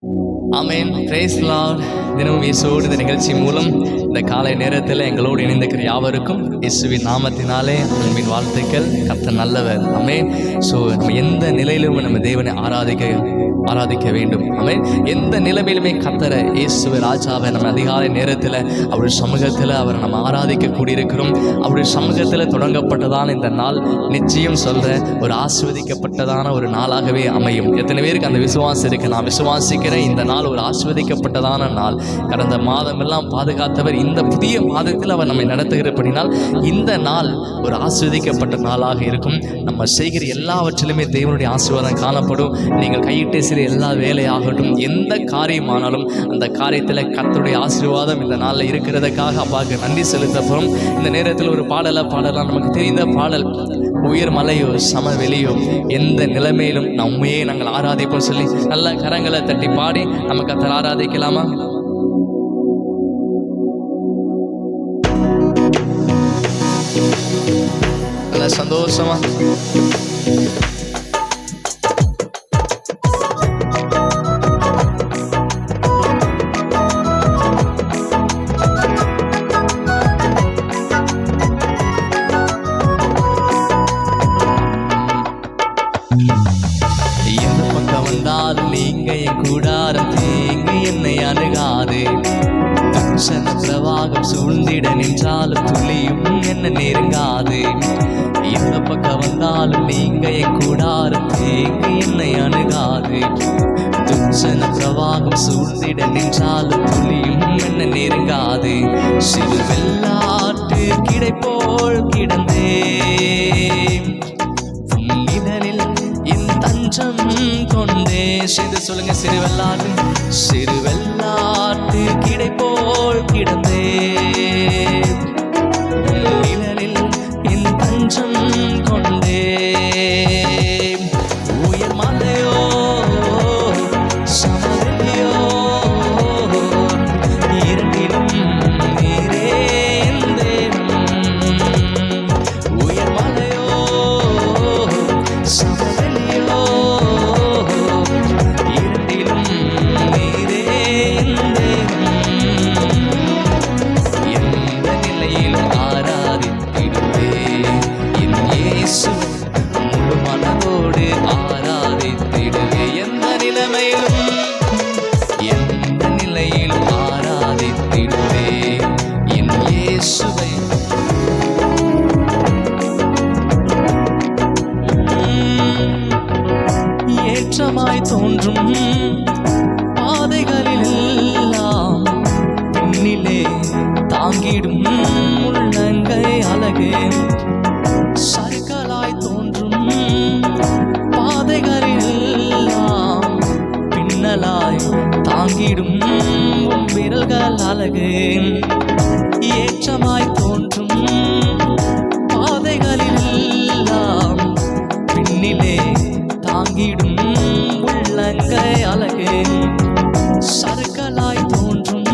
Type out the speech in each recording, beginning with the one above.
ஆமென். Price Lord. தினமும் இயேசுவோடு இந்த நிகழ்ச்சி மூலம் இந்த காலை நேரத்தில் எங்களோடு இணைந்திருக்கிற யாவருக்கும் இயேசுவின் நாமத்தினாலே அன்பின் வாழ்த்துக்கள். கர்த்தர் நல்லவர். ஆமென். ஸோ நம்ம எந்த நிலையிலும் நம்ம தேவனை ஆராதிக்க வேண்டும். ஆமென். எந்த நிலைமையிலுமே கர்த்தரை இயேசுவை ராஜாவை நம்ம அதிகாலை நேரத்தில் அவருடைய சமூகத்தில் அவரை நம்ம ஆராதிக்க கூடியிருக்கிறோம். அவருடைய சமூகத்தில் தொடங்கப்பட்டதான இந்த நாள் நிச்சயம் சொல்கிற ஒரு ஆசீர்வதிக்கப்பட்டதான ஒரு நாளாகவே அமையும். எத்தனை பேருக்கு அந்த விசுவாசம் இருக்குது? நான் விசுவாசிக்கிறேன். இந்த நாள் ஒரு ஆசீர்வதிக்கப்பட்டதான நாள். கடந்த மாதமெல்லாம் பாதுகாத்தவர். இந்த புதிய மாதத்தில் அவர் நம்மை நடத்துகிறபடினால் இந்த நாள் ஒரு ஆசீர்வதிக்கப்பட்ட நாளாக இருக்கும். நம்ம செய்கிற எல்லாவற்றிலுமே தேவனுடைய ஆசீர்வாதம் காணப்படும். நீங்கள் கையிட்டே சிறு எல்லா வேலையாகட்டும், எந்த காரியமானாலும் அந்த காரியத்தில் கர்த்தருடைய ஆசீர்வாதம் இந்த நாளில் இருக்கிறதுக்காக அப்பாவுக்கு நன்றி செலுத்தப்படும். இந்த நேரத்தில் ஒரு பாடலாம். நமக்கு தெரிந்த பாடல், உயர் மலையோ சமவெளியோ எந்த நிலைமையிலும் நம்மையே நாங்கள் ஆராதிப்போம் சொல்லி நல்ல கரங்களை தட்டி பாடி நம்ம கர்த்தரை ஆராதிக்கலாமா? நல்ல சந்தோஷமா எந்த பக்கம் வந்தாலும் நீங்க என் கூடாரம் தேங்க என்னை அணுகாது. துச்சன பிரவாகம் சூழ்ந்திட நின்றாலும் துளியும் என்ன நெருங்காது. எந்த பக்கம் வந்தாலும் நீங்க என் கூடாரம் தேங்க என்னை அணுகாது. துச்சன பிரவாகம் சூழ்ந்திட நின்றாலும் துளியும் என்ன நெருங்காது. சிறு வெள்ளாட்டு கிடை போல் கிடந்தே தஞ்சம் கொண்டே. செய்து சொல்லுங்க, சிறு வெள்ளாட்டு கிடை போல் கிடந்தே நிழலில் என் தஞ்சம் கொண்டே. உயர் மலையோ சமவெளியோ இரண்டிலும் நீரே என் தேவன். உயர் மலையோ சமவெளியோ இரண்டிலும் நீரே என் தேவன். எந்த நிலையிலும் ஆராதித்திடுவே என் இயேசு முழு மனதோடு ஆராதித்திடுவே. எந்த நிலைமையிலும் ஆராதித்திடுவே என் இயேசுவை. ஏற்றமாய் தோன்றும் பாதைகளில் எல்லாம் பின்னிலே தாங்கிடும் உள்ளங்கை அழகு. சறுக்கலாய் தோன்றும் பாதைகளில் எல்லாம் பின்னலாய் தாங்கிடும் விரல்கள் அழகு. ஏற்றமாய் தோன்றும் பாதைகளில் எல்லாம் பின்னிலே தாங்கிடும் உள்ளங்கை அழகு. சறுக்கலாய் தோன்றும்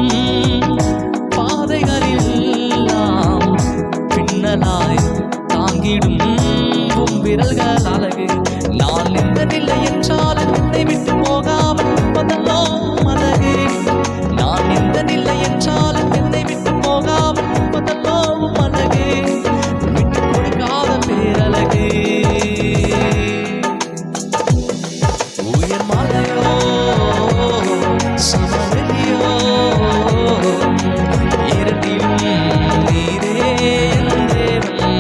பாதைகளில் எல்லாம் பின்னலாய் தாங்கிடும் விரல்கள் அழகு. நான் எந்த நிலை என்றாலும் என்னை விட்டு போகாமல் இருப்பதல்லோ அழகு. நான் எந்த நிலை என்றாலும் என்னை விட்டு போகாமல் இருப்பதல்லோ அழகு. விட்டு கொடுக்காத பேரழகு. உயர் மலையோ சமவெளியோ இரண்டிலும் நீரே என் தேவன்.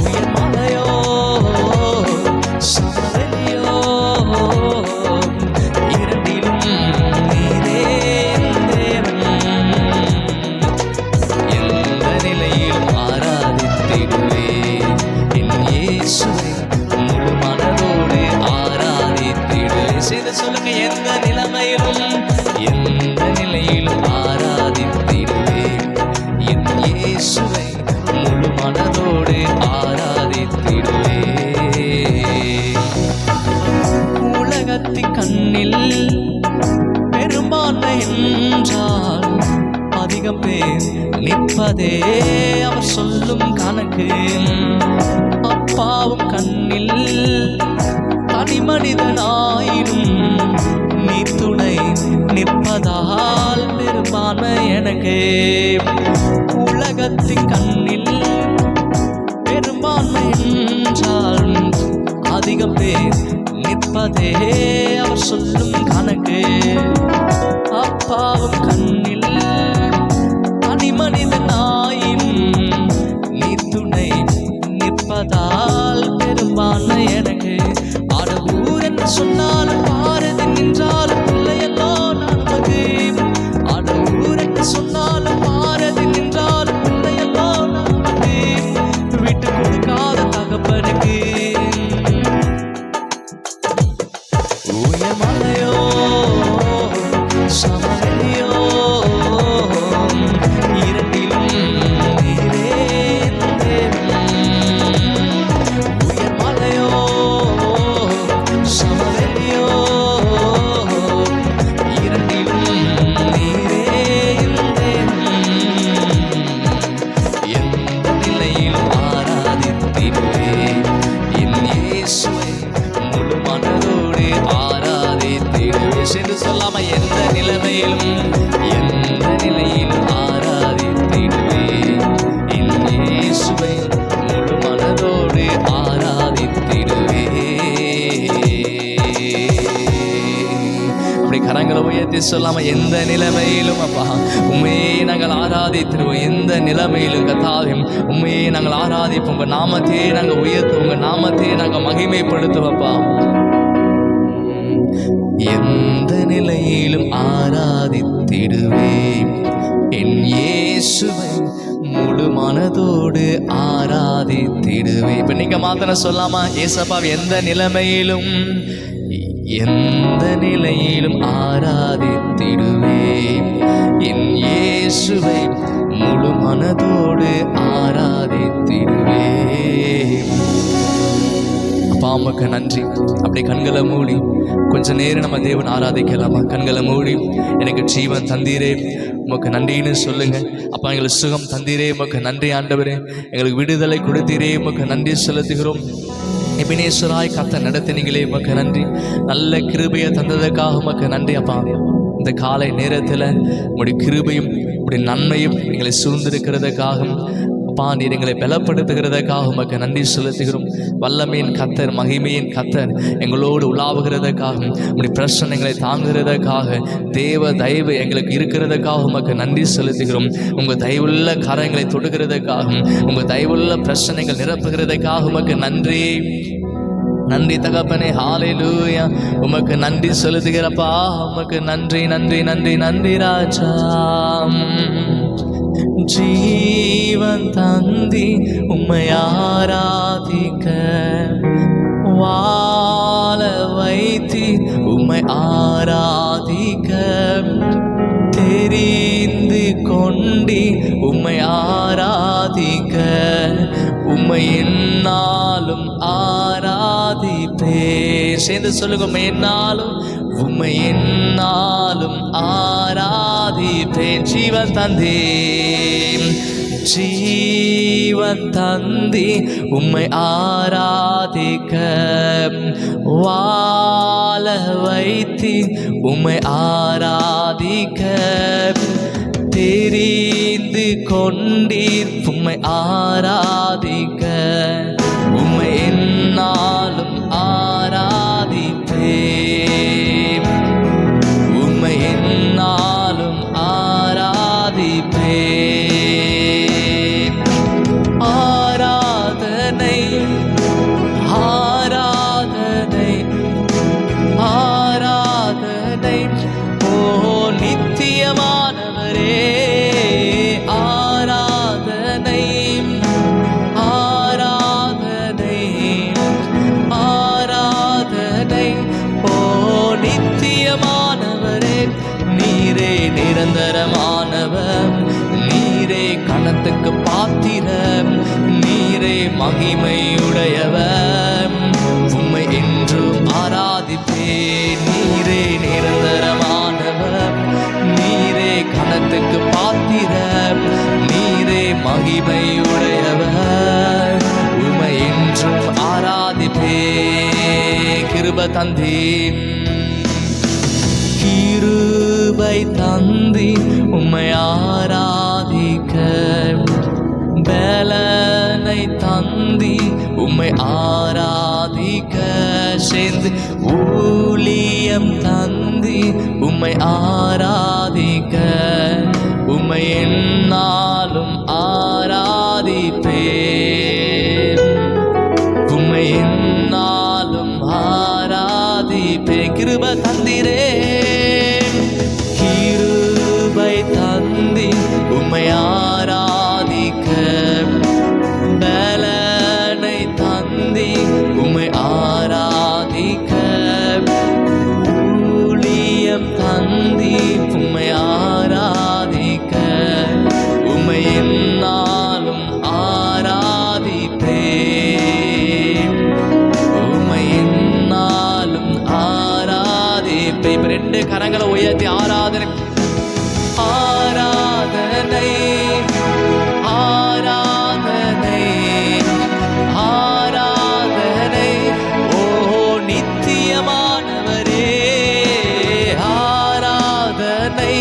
உயர் மலையோ சமவெளியோ இரண்டிலும் நீரே என் தேவன். எந்த நிலையிலும் ஆராதித்திடுவே என் இயேசுவை முழு மனதோடு ஆராதித்திடுவே. செய்து சொல்லுங்க, எந்த நிலையிலும் ஆராதித்திடுவே என் இயேசுவை முழு மனதோடு ஆராதித்திடுவே. உலகத்தின் கண்ணில் பெரும்பான்மை என்றால் அதிகம் பேர் நிற்பதே அவர் சொல்லும் கணக்கு. அப்பாவும் கண்ணில் தனி மனிதனாயிரும் உலகத்தின் கண்ணில் பெரும்பான்மை என்றால் அதிகம் பேர் நிற்பதே அவர் சொல்லும் கணக்கு. அப்பாவும் கண்ணில் தனி மனிதனாயின் நீ துணை நிற்பதால் பெரும்பான்மை எனக்கு. ஆடவூர் என்று சொன்னாலும் பாரதி நின்றாலும் பிள்ளையல்லோ நமக்கு. ஆடவூர் என்று சொன்னாலும் பாரதி நின்றாலும் பிள்ளையல்லோ நமக்கு. விட்டு கொடுக்காத தகப்பனுக்கு உயர்மலையோ சமவெளியோ இரண்டிலும் நீரே தேவன். உயர்மலையோ சமவெளியோ இரண்டிலும் நீரே தேவன். எந்த நிலையிலும் ஆராதித்திடுவே என் இயேசுவை முழு மனதோடு ஆராதித்திடுவே. சென்று சொல்லாம எந்த நிலைமையிலும் ஆராதித்திடுவே என் இயேசுவை முழு மனதோடு ஆராதித்திடுவே. அப்படி கரங்களை உயர்த்தி சொல்லாம எந்த நிலைமையிலும் அப்பா உண்மையே நாங்கள் ஆராதித்திருவோம். எந்த நிலைமையிலும் கர்த்தாவே உண்மையே நாங்கள் ஆராதிப்போம். உங்க நாமத்தையே நாங்கள் உயர்த்துவோம். உங்க நாமத்தையே நாங்கள் மகிமைப்படுத்துவோம்ப்பா. எந்த நிலையிலும் ஆராதித்திடுவேன் என் இயேசுவை முழு மனதோடு ஆராதித்திடுவேன். இப்ப நீங்க மாத்திர சொல்லாமா ஏசப்பா எந்த நிலைமையிலும் ஆராதித்திடுவேன் என் இயேசுவை முழு மனதோடு ஆராதித்திடுவேன். அப்பா உமக்கு நன்றி. அப்படி கண்களை மூடி கொஞ்ச நேரம் நம்ம தேவன் ஆராதிக்கலாமா? கண்களை மூடி எனக்கு ஜீவன் தந்தீரே உமக்கு நன்றின்னு சொல்லுங்க. அப்பா எங்களுக்கு சுகம் தந்தீரே உமக்கு நன்றி ஆண்டவரே. எங்களுக்கு விடுதலை கொடுத்தீரே உமக்கு நன்றி செலுத்துகிறோம். எபினேஸ்வராய் கர்த்தர் நடத்தினீங்களே உமக்கு நன்றி. நல்ல கிருபையை தந்ததுக்காக உமக்கு நன்றி அப்பா. இந்த காலை நேரத்தில் உங்களுடைய கிருபையும் உங்களுடைய நன்மையும் எங்களை சூழ்ந்திருக்கிறதுக்காக அப்பா நீர் எங்களை பலப்படுத்துகிறதுக்காக உமக்கு நன்றி செலுத்துகிறோம். வல்லமையின் கர்த்தர் மகிமையின் கர்த்தர் எங்களோடு உலாவுகிறதுக்காக உங்களுடைய பிரச்சனைகளை தாங்குகிறதுக்காக தேவ தயவு எங்களுக்கு இருக்கிறதுக்காக உமக்கு நன்றி செலுத்துகிறோம். உங்கள் தயவுள்ள காரியங்களை தொடுகிறதுக்காக உங்கள் தயவுள்ள பிரச்சனைகள் நிரப்புகிறதுக்காக உமக்கு நன்றி. நன்றி தகப்பனே. ஹalleluya. உமக்கு நன்றி செலுத்துகிறப்பா. உமக்கு நன்றி நன்றி நன்றி நன்றி ராஜா. ஜீவன் தந்தி உம்மை ஆராதிக்க வாழ வைத்தி உம்மை ஆராதிக்க தெரிந்து கொண்டி உம்மை ஆராதிக்க உம்மை என்னாலும் ஆராதிப்பே. சேர்ந்து சொல்லுங்க உம்மை என்னாலும் உம்மை என்னாலும் ஆராதிப்பேன். ஜீவன் தந்தி உம்மை ஆராதிக்க வாழ வைத்தி உம்மை ஆராதிக்க தெரிந்து கொண்டீர் உம்மை ஆராதிக்க உம்மை என்னாலும் ஆராதிப்பேன். உம்மை என்னாலும் ஆராதிப்பேன். ஆராதனை ஆராதனை ஆராதனை ஓ நித்தியமானவரே. ஆராதனை ஆராதனை ஆராதனை ஓ நித்தியமானவரே. நீரே நிரந்தரமானவர். நீரே கணத்துக்கு பாத்திரம். நீரே மகிமையுடையவர். உம்மை என்றும் ஆராதிப்பேன். நீரே நிரந்தரமானவர். நீரே கணத்துக்கு பாத்திரம். நீரே மகிமையுடையவர். உம்மை என்றும் ஆராதிப்பேன். கிருபை தந்தி உம்மை ஆரா பலனை தந்தி உம்மை ஆராதிக்க சேர்ந்து ஊழியம் தந்தி உம்மை ஆராதிக்க உம்மை என்னாலும் ஆராதிப்பேன் உம்மை என்னாலும் ஆராதிப்பேன். கிருபை தந்திரே கிருபை தந்தி உம்மை ஆராதிக்க பலனை தந்தி உம்மை ஆராதிக்க ஊழியம் தந்தி உம்மை ஆராதிக்க உம்மை என்னாலும் ஆராதிப்பேன் உம்மை என்னாலும் ஆராதிப்பேன். இப்ப 2 கரங்களை உயர்த்தி ஆராதனை ஆராதனை ஆராதனை ஆராதனை ஓ நித்தியமானவரே ஆராதனை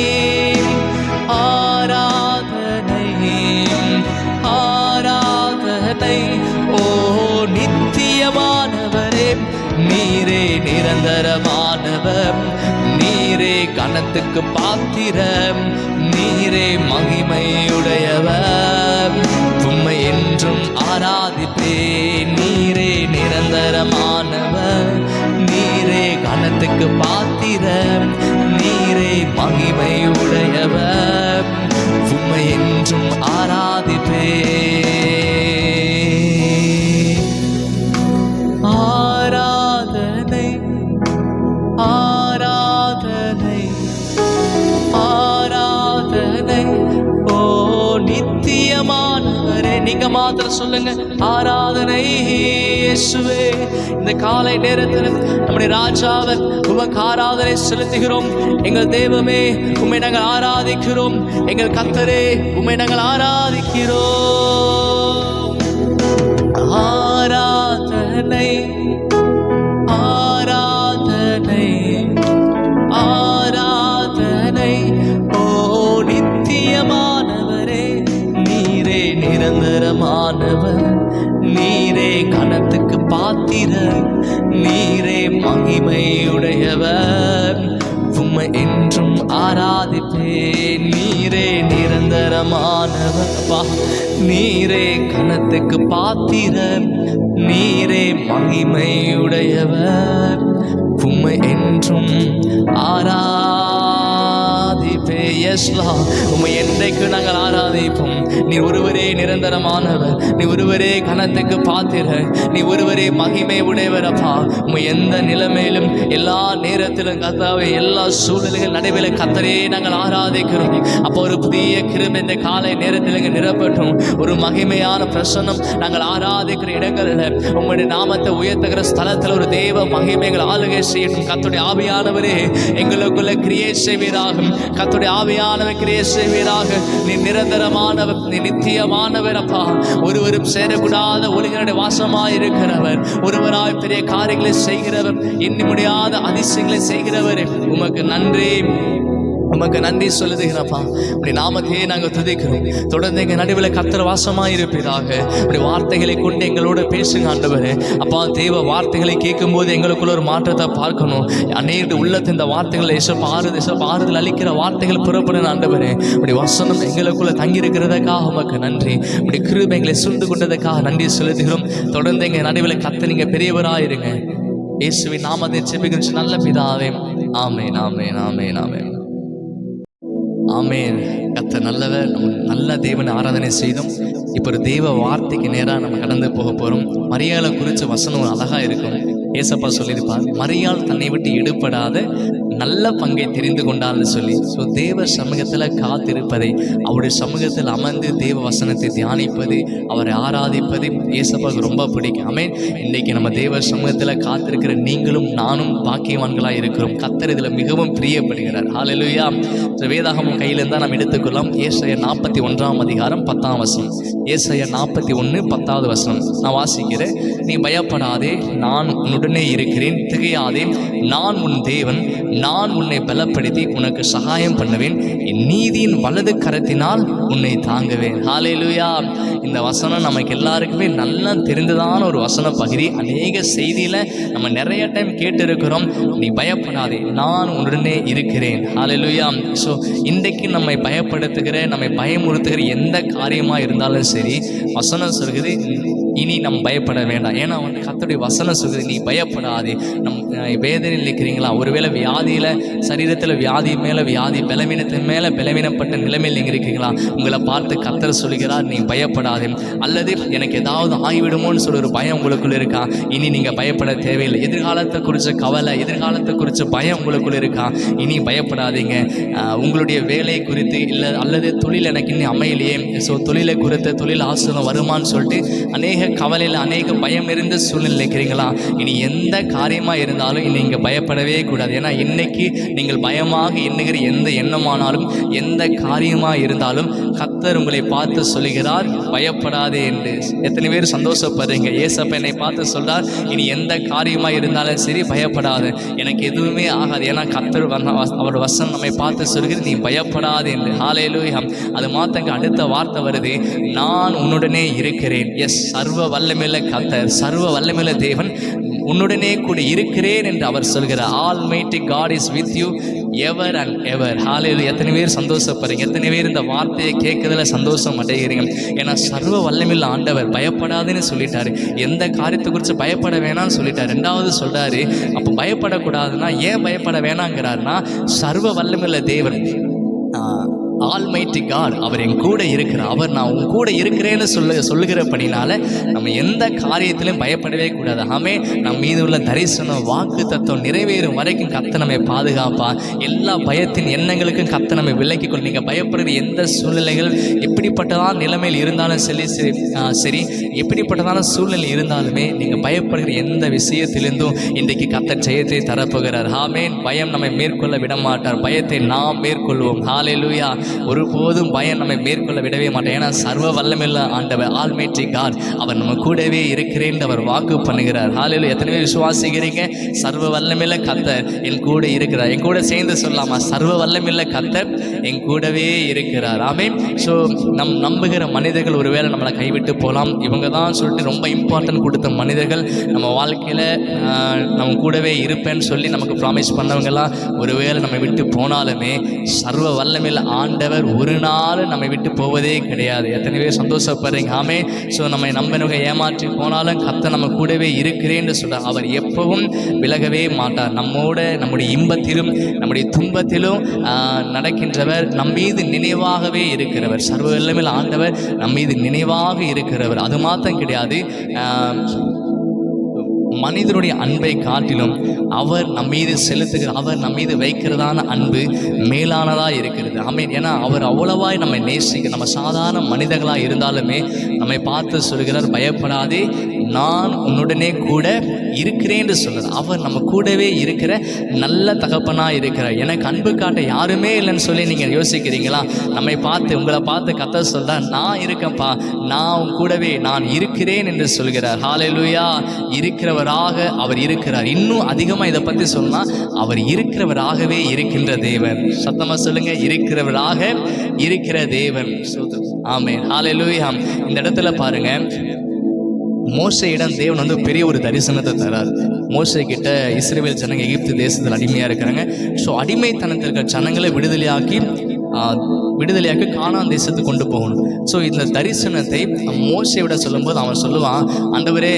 ஆராதனை ஆராதனை ஓ நித்தியமானவரே நீரே நிரந்தரமானவர் நீரே கனத்துக்கு பாத்திரம் நீரே மகிமையுடையவர் உம்மை என்றும் ஆராதிப்பேன். நீரே நிரந்தரமானவர் நீரே கனத்துக்கு பாத்திரம் நீரே மகிமையுடையவர் உம்மை என்றும் ஆராதிப்பேன். ஆராதனை ஆராதனை ஆராதனை ஓ நித்தியமானவரே. நீங்க மாத்திரம் சொல்லுங்க ஆராதனை இயேசுவே. இந்த காலை நேரத்தில் நம்முடைய ராஜாவை உமக்கு ஆராதனை செலுத்துகிறோம். எங்கள் தெய்வமே உம்மை நாங்கள் ஆராதிக்கிறோம். எங்கள் கர்த்தரே உம்மை நாங்கள் ஆராதிக்கிறோம். ஆராதனை ஆராதனை ஆராதனை ஓ நித்தியமானவரே நீரே நிரந்தரமானவர் நீரே கனத்துக்கு பாத்திரம் நீரே மகிமையுடையவர் உம்மை என்றும் ஆராதிப்பேன். நீரே நிரந்தரமானவர் நீரே கனத்துக்கு பாத்திரம் நீரே மகிமையுடையவர் உம்மை என்றும் ஆராதிப்பே. எஸ்லா உம்மை என்றைக்கு நாங்கள் ஆராதிப்போம். நீ ஒருவரே நிரந்தரமானவர் நீ ஒருவரே கனத்துக்கு பாத்திர நீ ஒருவரே மகிமை உடையவரப்பா. உம்மை எந்த நிலைமையிலும் எல்லா நேரத்திலும் கர்த்தாவே எல்லா சூழ்நிலைகள் நடைபெற கர்த்தரே நாங்கள் ஆராதிக்கிறோம். அப்போ ஒரு புதிய கிருபை இந்த காலை நேரத்தில் இங்கே நிரப்பட்டும். ஒரு மகிமையான பிரசன்னம் நாங்கள் ஆராதிக்கிற இடங்களில் உங்களுடைய நாமத்தை உயர்த்துகிற ஸ்தலத்தில் ஒரு தேவ மகிமைகள் ஆளுகை செய்யட்டும். கர்த்தருடைய ஆவியானவரே எங்களுக்குள்ள கிரியை செய்வீராகும். கர்த்தருடைய ஆவியானவர் கிரியை செய்வீராக. நீ நிரந்தரமானவர் நீ நித்தியமானவர் அப்பா. ஒருவரும் சேரக்கூடாத ஒளிகளுடைய வாசமாய் இருக்கிறவர் ஒருவராய் பெரிய காரியங்களை செய்கிறவர் எண்ணி முடியாத அதிசயங்களை செய்கிறவர் உமக்கு நன்றி உமக்கு நன்றி சொல்லுகிறப்பா. அப்படி நாமத்தையே நாங்கள் துதிக்கிறோம். தொடர்ந்து எங்கள் நடுவில் கர்த்தர் வாசமாக இருப்பீராக. அப்படி வார்த்தைகளை கொண்டு எங்களோட பேசுங்க ஆண்டவரே. அப்பா தேவ வார்த்தைகளை கேட்கும் போது எங்களுக்குள்ள ஒரு மாற்றத்தை பார்க்கணும். அநேக உள்ளத்து இந்த வார்த்தைகளை ஆறுதல் அளிக்கிற வார்த்தைகள் புறப்படும் ஆண்டவரே. அப்படி வசனம் எங்களுக்குள்ள தங்கியிருக்கிறதுக்காக உமக்கு நன்றி. அப்படி கிருபை எங்களை சூழ்ந்து கொண்டதுக்காக நன்றி செலுத்துகிறோம். தொடர்ந்து எங்கள் நடுவில் கர்த்தர் நீங்கள் பெரியவராயிருங்க. இயேசுவின் நாமத்தை ஜெபிக்கிற நல்ல பிதாவே. ஆமென் ஆமென் ஆமென் ஆமென் ஆமென். கர்த்தர் நல்லவர். நம்ம நல்ல தேவனை ஆராதனை செய்தோம். இப்போ ஒரு தெய்வ வார்த்தைக்கு நேராக நம்ம கடந்து போக போகிறோம். மரியாதை குறித்த வசனம் அழகாக இருக்கும். ஏசப்பா சொல்லியிருப்பார், மரியாள் தன்னை விட்டு எடுப்படாத நல்ல பங்கை தெரிந்து கொண்டாள்னு சொல்லி. ஸோ தேவ சமூகத்தில் காத்திருப்பதை, அவருடைய சமூகத்தில் அமர்ந்து தேவ வசனத்தை தியானிப்பது, அவரை ஆராதிப்பது ஏசப்பாவுக்கு ரொம்ப பிடிக்கும். ஆமென். இன்றைக்கி நம்ம தேவ சமூகத்தில் காத்திருக்கிற நீங்களும் நானும் பாக்கியவான்களாக இருக்கிறோம். கர்த்தர் இதில் மிகவும் பிரியப்படுகிறார். ஹல்லேலூயா. வேதாகமம் கையில் இருந்தால் நம்ம எடுத்துக்கொள்ளலாம். ஏசாயா 41 அதிகாரம் 10 வசனம். ஏசாயா 41 10 வசனம் நான் வாசிக்கிறேன். நீ பயப்படாதே, நான் உன்னுடைய உன்னுடனே இருக்கிறேன், திகையாதே, நான் உன் தேவன், நான் உன்னை பலப்படுத்தி உனக்கு சகாயம் பண்ணுவேன், என் நீதியின் வலது கரத்தினால் உன்னை தாங்குவேன். ஹல்லேலூயா. இந்த வசனம் நமக்கு எல்லாருக்குமே நல்லா தெரிந்ததான ஒரு வசன பகுதி. அநேக செய்தியில் நம்ம நிறைய டைம் கேட்டு இருக்கிறோம், நீ பயப்படாதே, நான் உன்னுடனே இருக்கிறேன். ஹல்லேலூயா. ஸோ இன்றைக்கு நம்மை பயப்படுத்துகிற, நம்மை பயமுறுத்துகிற எந்த காரியமாக இருந்தாலும் சரி, வசனம் சொல்கிறது இனி நம்ம பயப்பட வேண்டாம். ஏன்னா கர்த்தருடைய வசனம் சொல்கிறது, நீ பயப்படாதே. வேதனையில் இருக்கிறீங்களா? ஒருவேளை வியாதியில், சரீரத்தில் வியாதி மேலே வியாதி, பலவீனத்தின் மேலே பலவீனப்பட்ட நிலைமையில் நீங்கள் இருக்கிறீங்களா? உங்களை பார்த்து கர்த்தர் சொல்கிறார், நீ பயப்படாதே. அல்லது எனக்கு ஏதாவது ஆகிவிடுமோன்னு சொல்லி ஒரு பயம் உங்களுக்குள்ள இருக்கா? இனி நீங்கள் பயப்பட தேவையில்லை. எதிர்காலத்தை குறித்த கவலை, எதிர்காலத்தை குறித்த பயம் உங்களுக்குள்ள இருக்கா? இனி பயப்படாதீங்க. உங்களுடைய வேலை குறித்து இல்லை, அல்லது தொழில் எனக்கு இன்னும் அமையலையே, ஸோ தொழிலை குறித்த தொழில் ஆசிரியம் வருமானு சொல்லிட்டு அநேக கவலையில், அநேக பயம் இருந்த சூழ்நிலை இருக்கிறீங்களா? இனி எந்த காரியமாக இருந்தாலும் இனி நீங்கள் பயப்படவே கூடாது. ஏன்னா இன்னைக்கு நீங்கள் பயமாக எண்ணுகிற எந்த எண்ணமானாலும், எந்த காரியமாக இருந்தாலும் கர்த்தர் உங்களை பார்த்து சொல்லுகிறார், பயப்படாதே என்று. எத்தனை பேர் சந்தோஷப்படுறீங்க? ஏசப்பா என்னை பார்த்து சொல்றார், இனி எந்த காரியமாக இருந்தாலும் சரி பயப்படாது, எனக்கு எதுவுமே ஆகாது. ஏன்னா கர்த்தர் அவரோட வசனம் நம்மை பார்த்து சொல்கிறது, நீ பயப்படாது என்று. ஹல்லேலூயா. அது மாத்தங்க அடுத்த வார்த்தை வருது, நான் உன்னுடனே இருக்கிறேன். எஸ், சர்வ வல்லமையுள்ள கர்த்தர், சர்வ வல்லமையுள்ள தேவன் உன்னுடனே கூட இருக்கிறேன் என்று அவர் சொல்கிறார். Almighty God is with you ever and ever. ஹல்லேலூயா. எத்தனை பேர் சந்தோஷப்படுறீங்க? எத்தனை பேர் இந்த வார்த்தையை கேட்கறதுல சந்தோஷம் அடைகிறீங்க? ஏன்னா சர்வ வல்லமையுள்ள ஆண்டவர் பயப்படாதுன்னு சொல்லிட்டாரு. எந்த காரியத்தை குறித்து பயப்பட வேணாம்னு சொல்லிட்டாரு. ரெண்டாவது சொல்றாரு, அப்போ பயப்படக்கூடாதுன்னா ஏன் பயப்பட வேணாங்கிறாருன்னா, சர்வ வல்லமையுள்ள தேவன், ஆல்மைட்டி காட், அவர் என் கூட இருக்கிறார். அவர் நான் உன் கூட இருக்கிறேன்னு சொல்லுகிறபடினால நம்ம எந்த காரியத்திலும் பயப்படவே கூடாது. ஆமே, நம் மீது உள்ள தரிசனம், வாக்கு தத்துவம் நிறைவேறும் வரைக்கும் கர்த்தர் நம்மை பாதுகாப்பா. எல்லா பயத்தின் எண்ணங்களுக்கும் கர்த்தர் நம்மை விலக்கி கொண்டு, நீங்கள் பயப்படுற எந்த சூழ்நிலைகள் எப்படிப்பட்டதான நிலைமையில் இருந்தாலும் சரி, எப்படிப்பட்டதான சூழ்நிலை இருந்தாலுமே நீங்கள் பயப்படுகிற எந்த விஷயத்திலிருந்தும் இன்றைக்கு கர்த்தர் ஜெயத்தை தரப்போகிறார். ஆமென். பயம் நம்மை மேற்கொள்ள விட மாட்டார், பயத்தை நாம் மேற்கொள்வோம். ஹல்லேலூயா. ஒருபோதும் பயம் நம்மை மேற்கொள்ள விடவே மாட்டோம். ஏன்னா சர்வ வல்லமையுள்ள ஆண்டவர், ஆல்மைட்டி காட், அவர் நம்ம கூடவே இருக்கிறேன் அவர் வாக்கு பண்ணுகிறார். ஹல்லேலூயா. எத்தனை பேர் விசுவாசிக்கிறீங்க? சர்வ வல்லமையுள்ள கர்த்தர் என் கூட இருக்கிறார். என் கூட சேர்ந்து சொல்லலாமா? சர்வ வல்லமையுள்ள கர்த்தர் என் கூடவே இருக்கிறார். ஆமென். ஸோ நம்புகிற மனிதர்கள் ஒருவேளை நம்மளை கைவிட்டு போகலாம், இவங்க தான் சொல்லிட்டு ரொம்ப இம்பார்ட்டன்ட் கொடுத்த மனிதர்கள் நம்ம வாழ்க்கையில் நம்ம கூடவே இருப்பேன்னு சொல்லி நமக்கு ப்ராமிஸ் பண்ணவங்கெல்லாம் ஒருவேளை நம்ம விட்டு போனாலுமே, சர்வ வல்லமையுள்ள ஆண்டவர் ஒரு நாள் நம்மை விட்டு போவதே கிடையாது. எத்தனை பேர் சந்தோஷப்படுறீங்க? ஆமே. ஸோ நம்மை நம்பினவங்க ஏமாற்றி போனாலும் கர்த்தர் நம்ம கூடவே இருக்கிறேன்னு சொல்கிறார். அவர் எப்பவும் விலகவே மாட்டார். நம்மோட நம்முடைய இன்பத்திலும் நம்முடைய துன்பத்திலும் நடக்கின்றவர், நம் மீது நினைவாகவே இருக்கிறவர். சர்வ வல்லமையுள்ள ஆண்டவர் நம் மீது நினைவாக இருக்கிறவர். அது மாத்திரம் கிடையாது, மனிதனுடைய அன்பை காட்டிலும் அவர் நம் மீது செலுத்துகிற, அவர் நம் மீது வைக்கிறதான அன்பு மேலானதாக இருக்கிறது. ஆமென். ஏன்னா அவர் அவ்வளவாய் நம்மை நேசிக்க, நம்ம சாதாரண மனிதர்களாக இருந்தாலுமே நம்மை பார்த்து சொல்கிறார், பயப்படாதே, நான் உன்னுடனே கூட இருக்கிறேன்னு சொல்கிறார். அவர் நம்ம கூடவே இருக்கிற நல்ல தகப்பனாக இருக்கிறார். எனக்கு அன்பு காட்ட யாருமே இல்லைன்னு சொல்லி நீங்கள் யோசிக்கிறீங்களா? நம்மை பார்த்து, உங்களை பார்த்து கர்த்தர் சொல்கிறார், நான் இருக்கேன்ப்பா, நான் உன் கூடவே நான் இருக்கிறேன் என்று சொல்கிறார். ஹல்லேலூயா. இருக்கிறவர் அவர் இருக்கிறார். இன்னும் அதிகமாக இதை பற்றி சொன்னால், அவர் இருக்கிறவராகவே இருக்கின்ற தேவன். சத்தமா சொல்லுங்க, இருக்கிறவராக இருக்கிற தேவன். ஆமென். ஹல்லேலூயா. இந்த இடத்துல பாருங்க, மோசேயிடம் தேவன் பெரிய ஒரு தரிசனத்தை தரார். மோசே கிட்ட இஸ்ரவேல் ஜனங்க எகிப்து தேசத்தில் அடிமையாக இருக்கிறாங்க. ஸோ அடிமைத்தனத்தில் இருக்கிற ஜனங்களை விடுதலையாக்கி கானான் தேசத்துக்கு கொண்டு போகணும். ஸோ இந்த தரிசனத்தை மோசேவிட சொல்லும்போது அவன் சொல்லுவான், ஆண்டவரே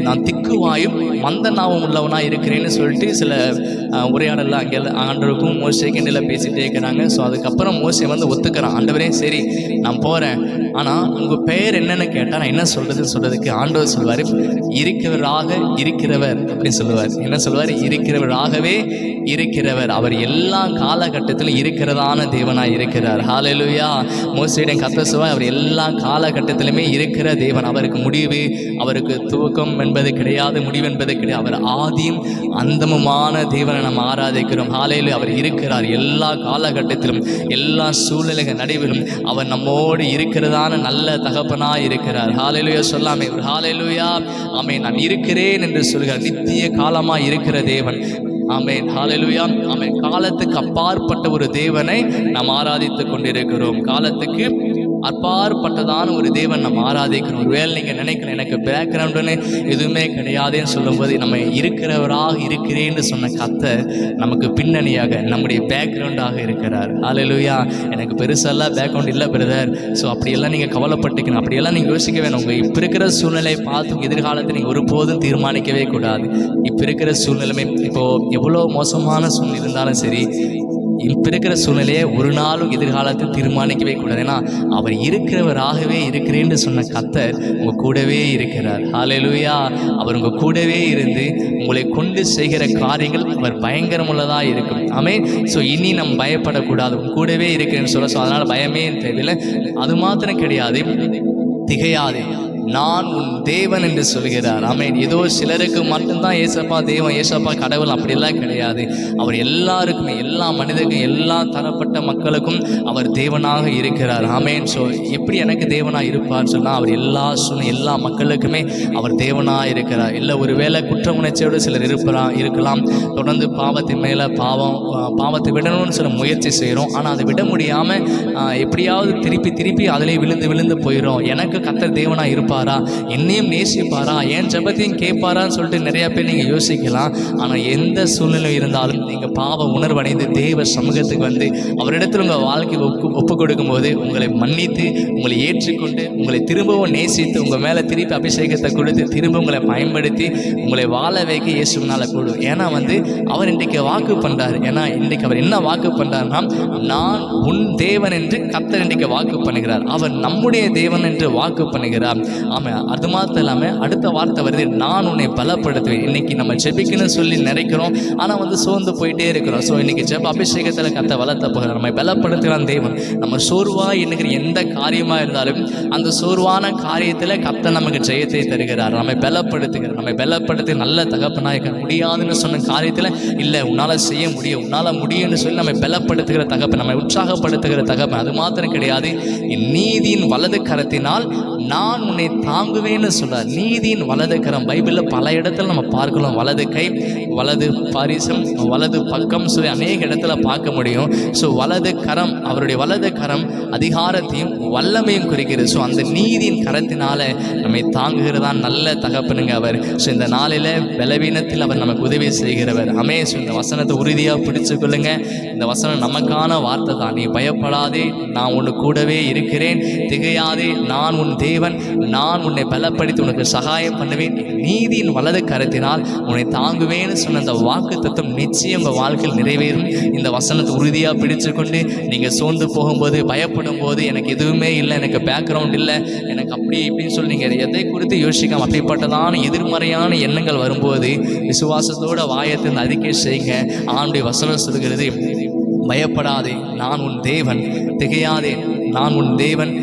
நான் திக்குவாயும் மந்த நாவும் உள்ளவனாக இருக்கிறேன்னு சொல்லிட்டு சில உரையாடலாம் அங்கே ஆண்டவருக்கும் மோசேக்கு இடையில பேசிகிட்டே இருக்கிறாங்க. ஸோ அதுக்கப்புறம் மோசே ஒத்துக்கிறான், ஆண்டவரே சரி நான் போகிறேன், ஆனால் உங்கள் பெயர் என்னென்னு கேட்டால் நான் என்ன சொல்கிறதுக்கு ஆண்டவர் சொல்வார், இருக்கிறவராக இருக்கிறவர் அப்படின்னு சொல்லுவார். என்ன சொல்வார்? இருக்கிறவராகவே இருக்கிறவர். அவர் எல்லா காலகட்டத்திலும் இருக்கிறதான தேவனாக இருக்கிறார். ஹல்லேலூயா. மோசேயிடம் கர்த்தர் சொல்வார், அவர் எல்லா காலகட்டத்திலுமே இருக்கிற தேவன். அவருக்கு முடிவு, அவர் அவருக்கு துவக்கம் என்பது கிடையாது, முடிவென்பது கிடையாது. அவர் ஆதியும் அந்தமுமான தேவனை நாம் ஆராதிக்கிறோம். ஹல்லேலூயா. அவர் இருக்கிறார் எல்லா காலகட்டத்திலும், எல்லா சூழ்நிலைகள் நடுவிலும் அவர் நம்மோடு இருக்கிறதான நல்ல தகப்பனாய் இருக்கிறார். ஹல்லேலூயா சொல்லாமே ஒரு ஹல்லேலூயா. ஆமென். நான் இருக்கிறேன் என்று சொல்கிறார். நித்திய காலமாய் இருக்கிற தேவன். ஆமென். ஹல்லேலூயா. ஆமென். காலத்துக்கு அப்பாற்பட்ட ஒரு தேவனை நாம் ஆராதித்துக் கொண்டிருக்கிறோம். காலத்துக்கு அப்பாற்பட்டதான ஒரு தேவன் நம்ம ஆராதிக்கிறோம். ஒருவேளை நீங்கள் நினைக்கிறேன் எனக்கு பேக்ரவுண்டுன்னு எதுவுமே கிடையாதுன்னு சொல்லும்போது, நம்ம இருக்கிறவராக இருக்கிறேன்னு சொன்ன கர்த்தர் நமக்கு பின்னணியாக நம்முடைய பேக்ரவுண்டாக இருக்கிறார். ஹல்லேலூயா. எனக்கு பெருசெல்லாம் பேக்ரவுண்ட் இல்லை பிரதர். ஸோ அப்படியெல்லாம் நீங்கள் கவலைப்பட்டுக்கணும், அப்படியெல்லாம் நீங்கள் யோசிக்க வேணும். உங்கள் இப்போ இருக்கிற சூழ்நிலை பார்த்து எதிர்காலத்தை நீங்கள் ஒருபோதும் தீர்மானிக்கவே கூடாது. இப்போ இருக்கிற சூழ்நிலைமை இப்போது எவ்வளோ மோசமான சூழ்நிலை இருந்தாலும் சரி, இப்போ இருக்கிற சூழ்நிலையை ஒரு நாளும் எதிர்காலத்தில் தீர்மானிக்கவே கூடாது. ஏன்னா அவர் இருக்கிறவராகவே இருக்கிறேன்னு சொன்ன கர்த்தர் உங்கள் கூடவே இருக்கிறார். ஹல்லேலூயா. அவர் உங்கள் கூடவே இருந்து உங்களை கொண்டு செய்கிற காரியங்கள் அவர் பயங்கரமுள்ளதாக இருக்கும். ஆமென். ஸோ இனி நம்ம பயப்படக்கூடாது. உங்கள் கூடவே இருக்கிறேன்னு சொல்ல. ஸோ அதனால் பயமே தேவையில்லை. அது மாத்திரம் கிடையாது, திகையாதே, நான் உன் தேவன் என்று சொல்கிறார். ஆமென். ஏதோ சிலருக்கு மட்டும்தான் ஏசப்பா தேவன், ஏசப்பா கடவுள், அப்படியெல்லாம் கிடையாது. அவர் எல்லாருக்குமே, எல்லா மனிதருக்கும், எல்லா தரப்பட்ட மக்களுக்கும் அவர் தேவனாக இருக்கிறார். ஆமென். ஸோ எப்படி எனக்கு தேவனாக இருப்பார்னு சொன்னால், அவர் எல்லா மக்களுக்குமே அவர் தேவனாக இருக்கிறார். இல்லை ஒருவேளை குற்ற உணர்ச்சியோடு சிலர் இருக்கலாம். தொடர்ந்து பாவத்தின் மேலே பாவத்தை விடணும்னு சொல்ல முயற்சி செய்கிறோம். ஆனால் அதை விட முடியாமல் எப்படியாவது திருப்பி அதிலே விழுந்து போயிடும். எனக்கு கர்த்தர் தேவனாக இருப்பாரா, என்னையும் நேசிப்பாரா, என் ஜெபத்தையும் கேட்பாரான்னு சொல்லிட்டு நிறைய பேர் நீங்கள் யோசிக்கலாம். ஆனால் எந்த சூழ்நிலை இருந்தாலும் நீங்கள் பாவ உணர்வடைந்து தேவ சமூகத்துக்கு வந்து அவரிடத்தில் உங்கள் வாழ்க்கை ஒப்பு கொடுக்கும்போது உங்களை மன்னித்து, உங்களை ஏற்றுக்கொண்டு, உங்களை திரும்பவும் நேசித்து, உங்கள் மேலே திருப்பி அபிஷேகத்தை கொடுத்து திரும்ப உங்களை பயன்படுத்தி உங்களை வாழ வைக்க இயேசுவினால் கூடும். ஏன்னா அவர் இன்றைக்கு வாக்கு பண்ணுறாரு. ஏன்னா இன்றைக்கு அவர் என்ன வாக்கு பண்ணுறாருன்னா, நான் உன் தேவன் என்று கர்த்தர் இன்றைக்கு வாக்கு பண்ணுகிறார். அவர் நம்முடைய தேவன் என்று வாக்கு பண்ணுகிறார். ஆமாம். அது மாத்திரம் இல்லாமல் அடுத்த வார்த்தை வருது, நான் உன்னை பலப்படுத்துவேன். இன்னைக்கு நம்ம ஜெபிக்கணும்னு சொல்லி நினைக்கிறோம், ஆனால் சோர்ந்து போயிட்டே இருக்கிறோம். ஸோ இன்னைக்கு ஜெப அபிஷேகத்தில் கர்த்தர் வளர்த்த போகிறார். நம்ம பலப்படுத்துகிறான் தேவன். நம்ம சோர்வாக எண்ணுகிற எந்த காரியமாக இருந்தாலும் அந்த சோர்வான காரியத்தில் கர்த்தர் நமக்கு ஜெயத்தை தருகிறார். நம்மை பலப்படுத்துகிறார். நம்மை பலப்படுத்தி நல்ல தகப்பனாக முடியாதுன்னு சொன்ன காரியத்தில் இல்லை, உன்னால் செய்ய முடியும், உன்னால் முடியும்னு சொல்லி நம்மை பலப்படுத்துகிற தகப்பன், நம்மை உற்சாகப்படுத்துகிற தகப்பன். அது மாத்திரம் கிடையாது, நீதியின் வலது கரத்தினால் நான் உன்னை தாங்குவேன்னு சொல்றார். நீதியின் வலது கரம் பைபிளில் பல இடத்துல நம்ம பார்க்கலாம். வலது கை, வலது பாரிசம், வலது பக்கம் சொல்லி அநேக இடத்துல பார்க்க முடியும். ஸோ வலது கரம், அவருடைய வலது கரம் அதிகாரத்தையும் வல்லமையும் குறிக்கிறது. ஸோ அந்த நீதியின் கரத்தினால நம்மை தாங்குகிறதான் நல்ல தகப்பனுங்க அவர். ஸோ இந்த நாளில் பலவீனத்தில் அவர் நமக்கு உதவி செய்கிறவர். ஸோ இந்த வசனத்தை உறுதியாக பிடிச்சு கொள்ளுங்க. இந்த வசனம் நமக்கான வார்த்தை தான். நீ பயப்படாதே, நான் உன்னை கூடவே இருக்கிறேன், திகையாதே, நான் உன் தேவன், நான் உன்னை பலப்படுத்தி உனக்கு சகாயம் பண்ணுவேன், நீதியின் வலது கரத்தினால் உன்னை தாங்குவேன்னு சொன்ன அந்த வாக்கு தத்துவம் நிச்சயம் உங்கள் வாழ்க்கையில் நிறைவேறும். இந்த வசனத்தை உறுதியாக பிடிச்சு கொண்டு நீங்கள் சோர்ந்து போகும்போது, பயப்படும் போது, எனக்கு எதுவுமே இல்லை, எனக்கு பேக்ரவுண்ட் இல்லை, எனக்கு அப்படி இப்படின்னு சொல்லி நீங்கள் எதை குறித்து யோசிக்காமல் அப்படிப்பட்டதான எதிர்மறையான எண்ணங்கள் வரும்போது விசுவாசத்தோட வாயத்தை அறிக்கை செய்யுங்க. ஆண்டுடைய வசனம் சொல்கிறது, பயப்படாதே, நான் உன் தேவன், திகையாதே, நான் உன் தேவன்,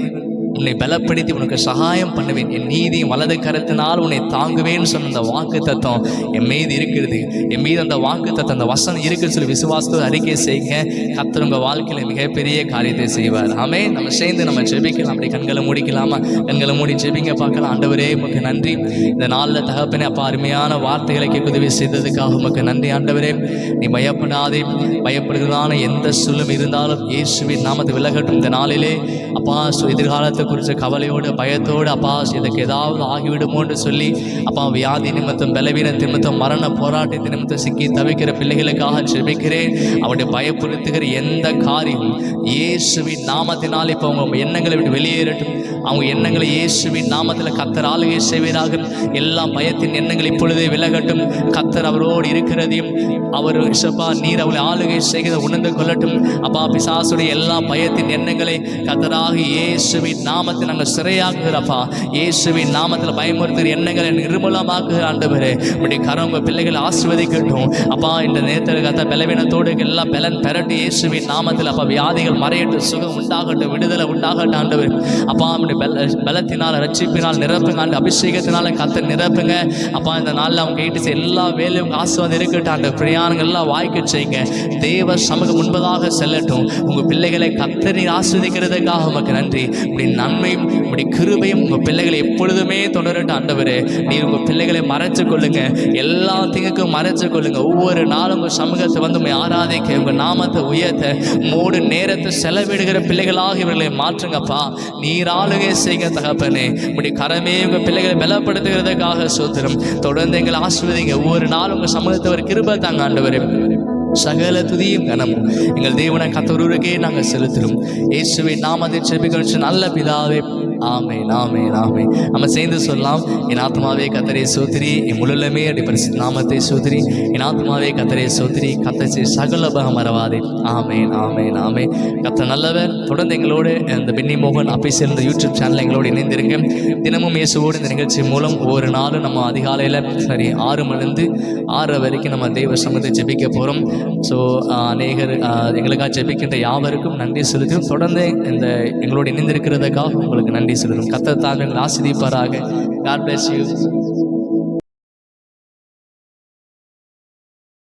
உன்னை பலப்படுத்தி உனக்கு சகாயம் பண்ணுவேன், என் நீதியும் வலது கரத்தினால் உன்னை தாங்குவேன்னு சொன்ன அந்த வாக்கு தத்துவம் என் மீது இருக்கிறது. என் மீது அந்த வாக்கு தத்துவம், அந்த வசனம் இருக்குன்னு சொல்லி விசுவாசத்தோடு அறிக்கை செய்யுங்க. கர்த்தர் உங்கள் வாழ்க்கையில் மிகப்பெரிய காரியத்தை செய்வார். ஆமென். நம்ம சேர்ந்து நம்ம ஜெபிக்கலாம். அப்படி கண்களை மூடிக்கலாமா? கண்களை மூடி ஜெபிங்க பார்க்கலாம். ஆண்டவரே உமக்கு நன்றி. இந்த நாளில் தகப்பனே அப்பா அருமையான வார்த்தைகளை கேட்க உதவி செய்ததுக்காக உமக்கு நன்றி. ஆண்டவரே நீ பயப்படாதே, பயப்படுகிறதான எந்த சூழ்நிலை இருந்தாலும் இயேசுவின் நாமத்தை விலகட்டும். இந்த நாளிலே அப்பா எதிர்காலத்தை குறித்த கவலையோடு பயத்தோடு அப்பா இதுக்கு ஏதாவது ஆகிவிடுமோன்னு சொல்லி அப்பா வியாதி நிமித்தம், பலவீன நிமித்தம், மரண போராட்டத்தின் நிமித்தம் சிக்கி தவிக்கிற பிள்ளைகளுக்காக ஜெபிக்கிறேன். அவருடைய பயப்படுத்துகிற எந்த காரியம் இயேசுவின் நாமத்தினால் இப்போ அவங்க எண்ணங்களை விட்டு வெளியேறட்டும். அவங்க எண்ணங்களை இயேசுவின் நாமத்தில் கர்த்தர் ஆளுகை செய்வீராக. எல்லா பயத்தின் எண்ணங்கள் இப்பொழுதே விலகட்டும். கர்த்தர் அவரோடு இருக்கிறதையும் அவர் நீர் அவளை ஆளுகை செய்கிறத உணர்ந்து கொள்ளட்டும். அப்பா பிசாசுடைய எல்லா பயத்தின் எண்ணங்களை கர்த்தராக இயேசுவின் நாமத்தை நாங்கள் சிறையாக்குகிறப்பா. இயேசுவின் நாமத்தில் பயமுறுத்துகிற எண்ணங்களை நிர்மூலமாக்குகிற ஆண்டவரே உடைய கரம் பிள்ளைகளை ஆசீர்வதிக்கட்டும். அப்பா இந்த நேரத்தில் கத்த பலவீனத்தோடு எல்லாம் பலன் பெறட்டும். இயேசுவின் நாமத்தில் அப்பா வியாதிகள் மறையட்டும், சுகம் உண்டாகட்டும், விடுதலை உண்டாகட்டும். ஆண்டவர் அப்பா பலத்தினால் ரட்சிப்பினால் நிரப்புங்க ஆண்டு, அபிஷேகத்தினால கத்த நிரப்புங்க அப்பா. இந்த நாளில் அவங்க கேட்டு எல்லா வேலையும் ஆசீர்வாதம் இருக்கட்டும் ஆண்டு, பிரயாணங்கள் எல்லாம் வாய்க்க செய்யுங்க. தேவ சமூகம் முன்பதாக செல்லட்டும். உங்கள் பிள்ளைகளை கத்தரி ஆஸ்வதிக்கிறதுக்காக உமக்கு நன்றி. இப்படி நன்மையும் இப்படி கிருபையும் உங்கள் பிள்ளைகளை எப்பொழுதுமே தொடரட்டும் ஆண்டவரே. நீ உங்கள் பிள்ளைகளை மறைச்சு கொள்ளுங்க, எல்லா திங்குக்கும் மறைச்சு கொள்ளுங்க. ஒவ்வொரு நாளும் உங்கள் சமூகத்தை வந்து உண்மை ஆராதிக்க, உங்கள் நாமத்தை உயர்த்த, மூடு நேரத்தை செலவிடுகிற பிள்ளைகளாக இவர்களை மாற்றுங்கப்பா. நீர் ஆளுகை செய்ய தகப்பனே. இப்படி கரமே உங்கள் பிள்ளைகளை பலப்படுத்துகிறதுக்காக சோத்திரம். தொடர்ந்து எங்களை ஆசீர்வதிங்க. ஒவ்வொரு நாளும் உங்கள் சமூகத்தை ஒரு கிருபை தாங்க ஆண்டவரே. சகல துதியும் கனமும் எங்கள் தேவனை கர்த்தருக்கே நாங்கள் செலுத்துகிறோம். இயேசுவின் நாமத்தை ஜெபிக்கிறோம் நல்ல பிதாவே, ஆமென் ஆமென் ஆமென். நம்ம சேர்ந்து சொல்லலாம். என் ஆத்மாவே கர்த்தரை ஸ்தோத்திரி, என் முழுமே அடி பரிசுத்த நாமத்தை ஸ்தோத்திரி. என் ஆத்மாவே கர்த்தரை ஸ்தோத்திரி, கர்த்தரை சகல பகம் மறவாதே. ஆமென் ஆமென் ஆமென். கர்த்தர் நல்லவர். தொடர்ந்து எங்களோடு இந்த பென்னி மோகன் அபிஷியல் இந்த யூடியூப் சேனல் எங்களோடு இணைந்திருங்க. தினமும் இயேசுவோடு இந்த நிகழ்ச்சி மூலம் ஒவ்வொரு நாளும் நம்ம அதிகாலையில் 6 மணிலேருந்து 6 வரைக்கும் நம்ம தேவ சமூகத்தை ஜெபிக்க போகிறோம். ஸோ அநேகர் எங்களுக்காக ஜெபிக்கின்ற யாவருக்கும் நன்றி செலுத்தும். தொடர்ந்து இந்த எங்களோடு இணைந்திருக்கிறதுக்காக உங்களுக்கு நன்றி செலுத்தும். கர்த்தர் தாமே எங்களை ஆசீர்வதிப்பாராக. God bless you.